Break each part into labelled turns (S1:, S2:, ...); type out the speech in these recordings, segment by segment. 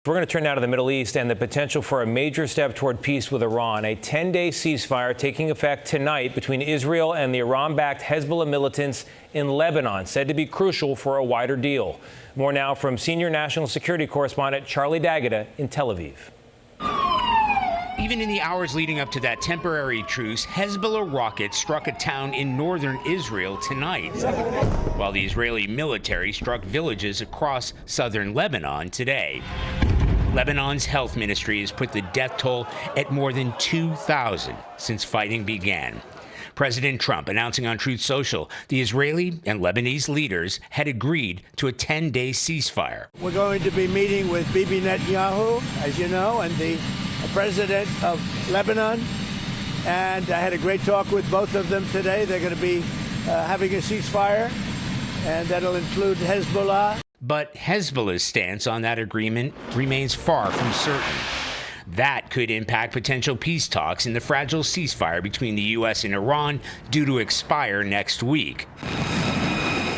S1: We're going to turn now to the Middle East and the potential for a major step toward peace with Iran. A 10-day ceasefire taking effect tonight between Israel and the Iran-backed Hezbollah militants in Lebanon, said to be crucial for a wider deal. More now from senior national security correspondent Charlie D'Agata in Tel Aviv.
S2: Even in the hours leading up to that temporary truce, Hezbollah rockets struck a town in northern Israel tonight, while the Israeli military struck villages across southern Lebanon today. Lebanon's health ministry has put the death toll at more than 2,000 since fighting began. President Trump announcing on Truth Social the Israeli and Lebanese leaders had agreed to a 10-day ceasefire.
S3: We're going to be meeting with Bibi Netanyahu, as you know, and the president of Lebanon. And I had a great talk with both of them today. They're going to be having a ceasefire, and that'll include Hezbollah.
S2: But Hezbollah's stance on that agreement remains far from certain. That could impact potential peace talks in the fragile ceasefire between the U.S. and Iran due to expire next week.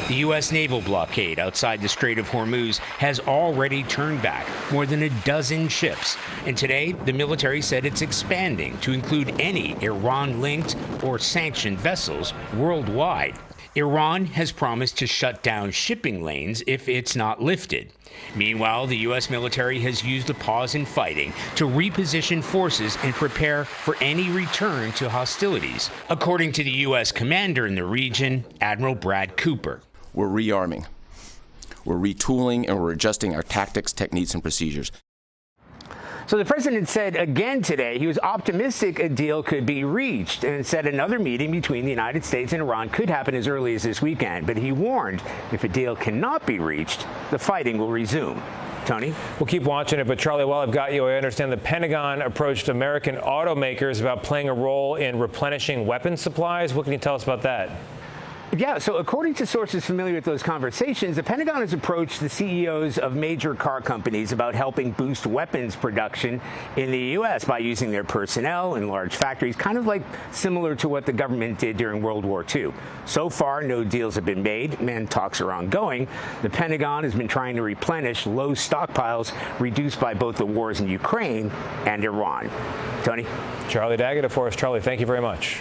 S2: The U.S. naval blockade outside the Strait of Hormuz has already turned back more than a dozen ships. And today, the military said it's expanding to include any Iran-linked or sanctioned vessels worldwide. Iran has promised to shut down shipping lanes if it's not lifted. Meanwhile, the U.S. military has used a pause in fighting to reposition forces and prepare for any return to hostilities, according to the U.S. commander in the region, Admiral Brad Cooper.
S4: We're rearming, we're retooling, and we're adjusting our tactics, techniques, and procedures.
S2: So the president said again today he was optimistic a deal could be reached and said another meeting between the United States and Iran could happen as early as this weekend. But he warned if a deal cannot be reached, the fighting will resume. Tony?
S1: We'll keep watching it. But, Charlie, while I've got you, I understand the Pentagon approached American automakers about playing a role in replenishing weapons supplies. What can you tell us about that?
S2: Yeah, so according to sources familiar with those conversations, the Pentagon has approached the CEOs of major car companies about helping boost weapons production in the U.S. by using their personnel in large factories, kind of like similar to what the government did during World War II. So far, no deals have been made, and talks are ongoing. The Pentagon has been trying to replenish low stockpiles reduced by both the wars in Ukraine and Iran. Tony?
S1: Charlie D'Agata for us. Charlie, thank you very much.